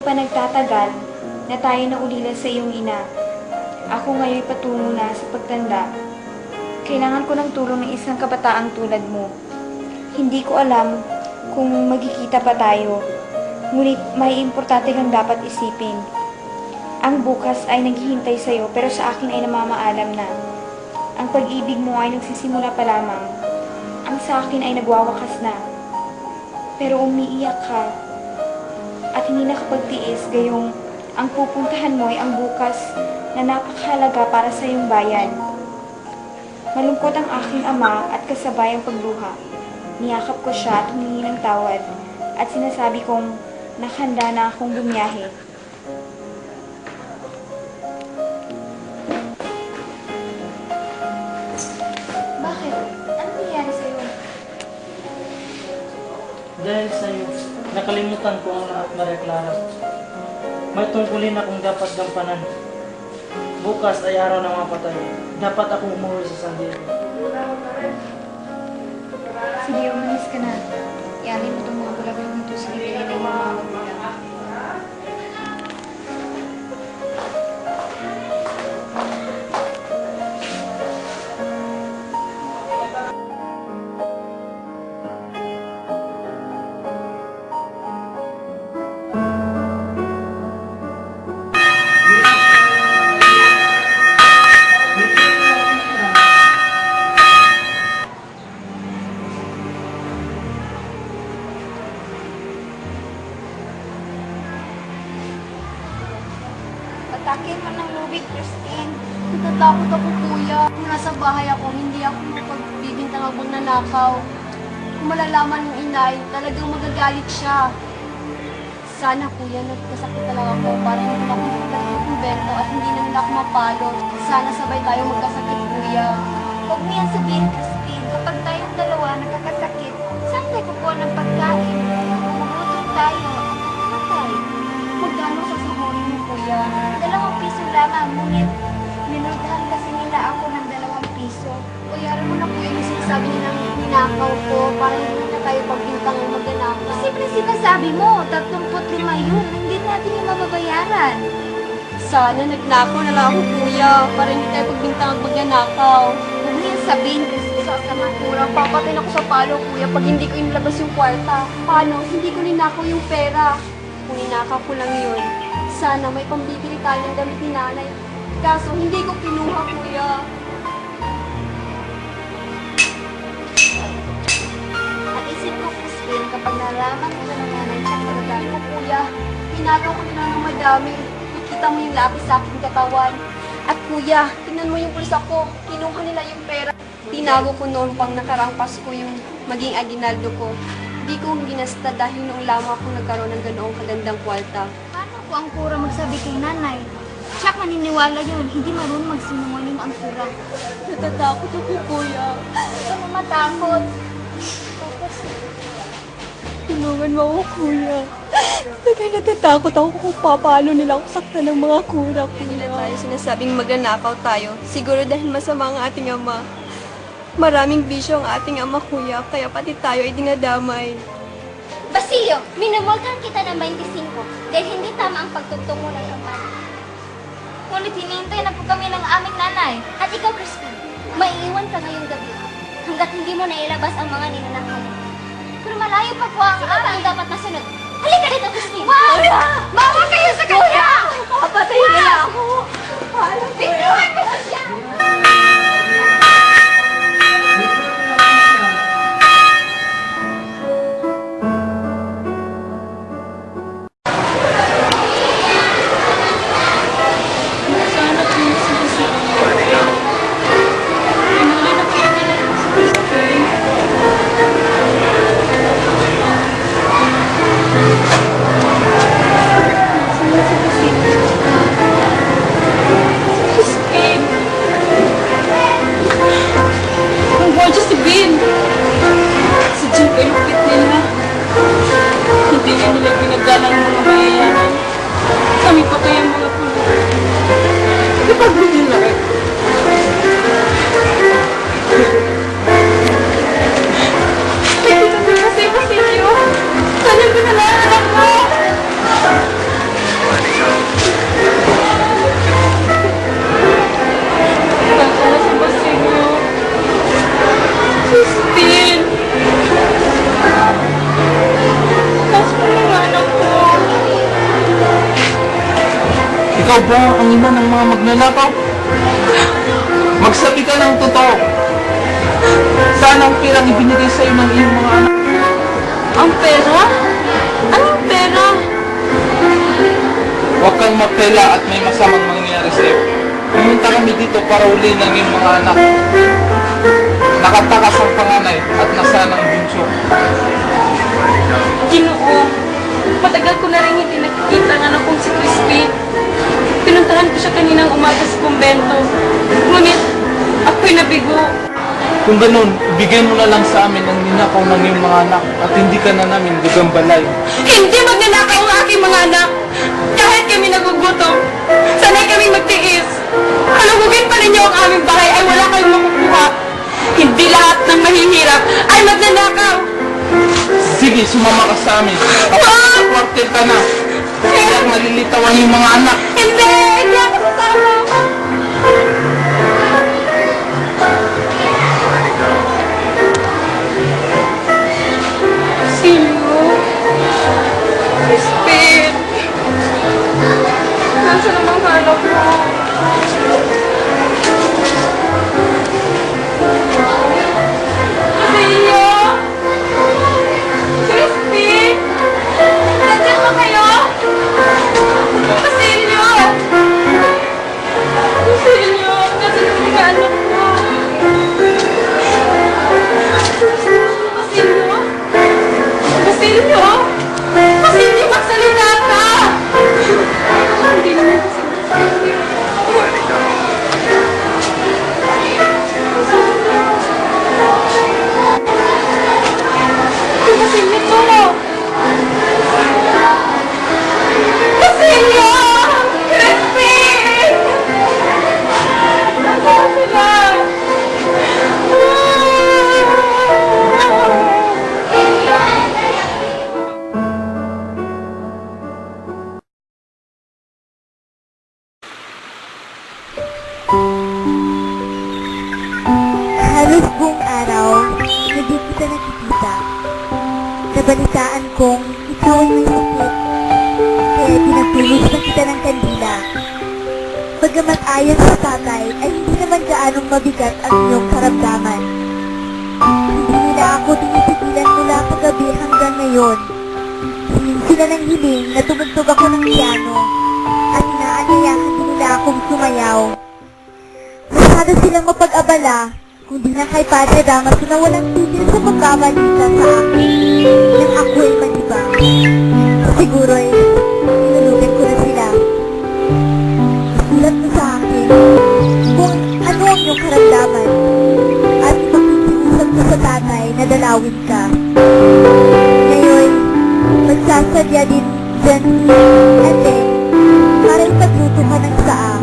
pa nagtatagal na tayo na ulila sa iyong ina. Ako ngayon patungo na sa pagtanda. Kailangan ko ng tulong ng isang kabataang tulad mo. Hindi ko alam kung magkikita pa tayo, ngunit may importante kang dapat isipin. Ang bukas ay naghihintay sa'yo pero sa akin ay namamaalam na. Ang pag-ibig mo ay nagsisimula pa lamang. Ang sa akin ay nagwawakas na. Pero umiiyak ka at hindi nakapagtiis gayong ang pupuntahan mo ay ang bukas na napakahalaga para sa iyong bayan. Malungkot ang aking ama at kasabay ang pagluha. Niyakap ko siya at humingi ng tawad at sinasabi kong nakahanda na akong bumiyahe. Bakit? Ano nangyari sa'yo? Dahil sa'yo, nakalimutan ko ang lahat, Maria Clara. May tungkulin akong dapat gampanan. Bukas ay araw ng mga patay. Dapat akong umuwi sa San Diego. Sige, umalis ka na. Ialin mo itong mga bulaklak nito sa ibigay ng mga magulang. Atakin mo ng lubig, Christine. Natatakot ako, kuya. Kung nasa bahay ako, hindi ako mapagbibintang ang magnanakaw. Kung malalaman ng inay, talagang magagalit siya. Sana, kuya, nagkasakit talaga ako para hindi na ako kumbento at hindi na nila ako mapalo. Sana sabay tayo magkasakit, kuya. Huwag mo yan sabihin, Christine. Kapag tayong dalawa nakakasakit, saan tayo kukuha ng pagkain? Magugutom tayo. Matay. Magkano sasahurin mo, kuya? 2 piso lamang, ngunit minultahan kasi nila ako ng 2 piso. Kuya, alam mo na, kuya, yung sinasabi nilang ninakaw ko para hindi na tayo pagbintang ang magnanakaw. Siyempre sinasabi mo, 35 yun. Hindi natin yung mababayaran. Sana nagnakaw na lang ako, kuya, para hindi tayo pagbintang ang magnanakaw. Huwag mo yan sabihin, Christine. Sasama, kurang papatay ako sa palo, kuya, pag hindi ko inilabas yung kwarta. Paano? Hindi ko ninakaw yung pera. Kung ninakaw ko lang yun, sana may pambibili tayo ng damit ni nanay. Kaso, hindi ko kinuha, kuya. At isip ko, Christine, kapag nalaman mo na nanay siya sa Sabi ko, kuya, ninakaw ko nila ng madami. Nakita mo yung lapis sa aking katawan. At kuya, tingnan mo yung pulsa ko. Kinuha nila yung pera. Tinago ko noon pang nakaraang Pasko yung maging aginaldo ko. Hindi ko ginasta dahil noong lamang ako nagkaroon ng ganoong kagandang kwarta. Paano ko ang kura magsabi kay nanay? Siya maniniwala yun, hindi marunong magsinungaling ang kura. Natatakot ako, kuya. Ito mo matakot. Tulungan mo ako, kuya. Kaya natatakot ako kung paano nila ako saktan ng mga kura, kuya. Hindi na tayo sinasabing magnanakaw tayo. Siguro dahil masama ang ating ama. Maraming bisyo ang ating ama, kuya, kaya pati tayo ay dinadamay. Basilio, minumultahan kita ng 25 dahil hindi tama ang pagtugtong mo ng kampanya. Ngunit hinihintay na po kami ng aming nanay. At ikaw, Crispin, maiiwan ka ngayong gabi hanggat hindi mo nailabas ang mga ninanakaw mo. Pero malayo pa po ang Sino ba ang dapat masunod? Halika dito, Crispin! Mama! Mama kayo sa kanya! Papatay nila ako! Bigyan ko siya! Ikaw ba ang ina ng mga magnanakaw? Magsabi ka ng totoo. Saan ang pirang ibinigay sa'yo ng iyong mga anak? Ang pera? Anong pera? Huwag kang mapela at may masamang mangyayari sa'yo. Pumunta kami dito para uli ng iyong mga anak. Nakatakas ang panganay at nasana ang bunso. Ginoo, matagal ko na rin hindi nakikita ang anak kong si Crispy. Pinuntahan ko siya kaninang umaga sa kumbento. Ngunit, ako'y nabigo. Kung ganun, ibigay mo na lang sa amin ang ninakaw ng iyong mga anak at hindi ka na namin gagambalay. Hindi magnanakaw ang aking mga anak. Kahit kami nagugutom, sanay kami magtiis. Halugugin pa ninyo ang aming bahay ay wala kayong makukuha. Hindi lahat ng mahihirap ay magnanakaw. Sige, sumama ka sa amin. Kapag sa kwartel ka na, kaya nalilitaw ang iyong mga anak. Hindi ako sasama. Silyo, Crispin, nasa namang hanap mo? Silyo, Crispin, nandiyan ba kayo? Silyo! Silyo, nasa namang anak mo? Silyo? Basilio! Basilio, magsalita ka! Hindi naman kasi Basilio. Basilio to! Basilio! Crispin! Nasaan sila? Halos buong araw, hindi kita nakikita. Nabalitaan kong ikaw ay may sakit, kaya pinagtulos na kita ng kandila. Bagamat ayon sa tatay, ay hindi naman gaanong mabigat ang iyong karamdaman. Hindi nila ako tinitigilan mula kagabi hanggang ngayon. Hiling sila ng hiling na tumugtog ako ng piano, at inaanyayahan din nila akong sumayaw. Masyado silang mapag-abala, kundi na kay Padre Damaso na walang tigil sa pagkabalita sa akin nang ako ay malibang. Siguro ay tinulugan ko na sila. Isulat mo sa akin kung ano ang iyong karamdaman at ipagkikiusap ko sa tatay na dalawin ka. Ngayon, magsasadya din dyan ate para ipagluto ka ng saa.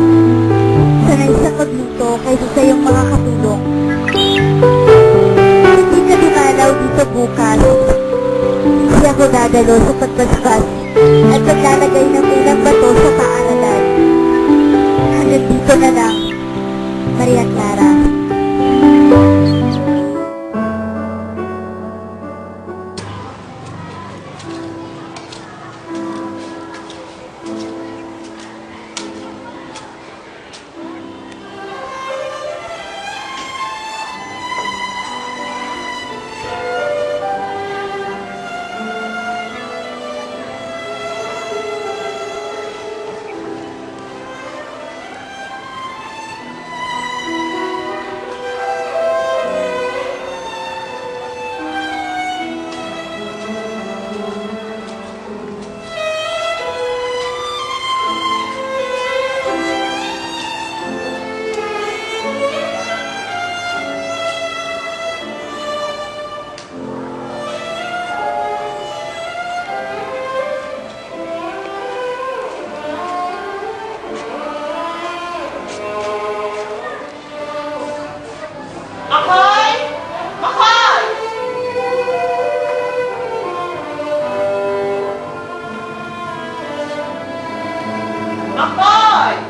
Sanay siyang magluto kaysa sa iyong mga katulong. Hindi ka dumalaw dito bukas. Hindi ako dadalo sa pagbasbas at paglalagay ng unang bato sa paaralan. Hanggang dito na lang, Maria Clara. Akoy!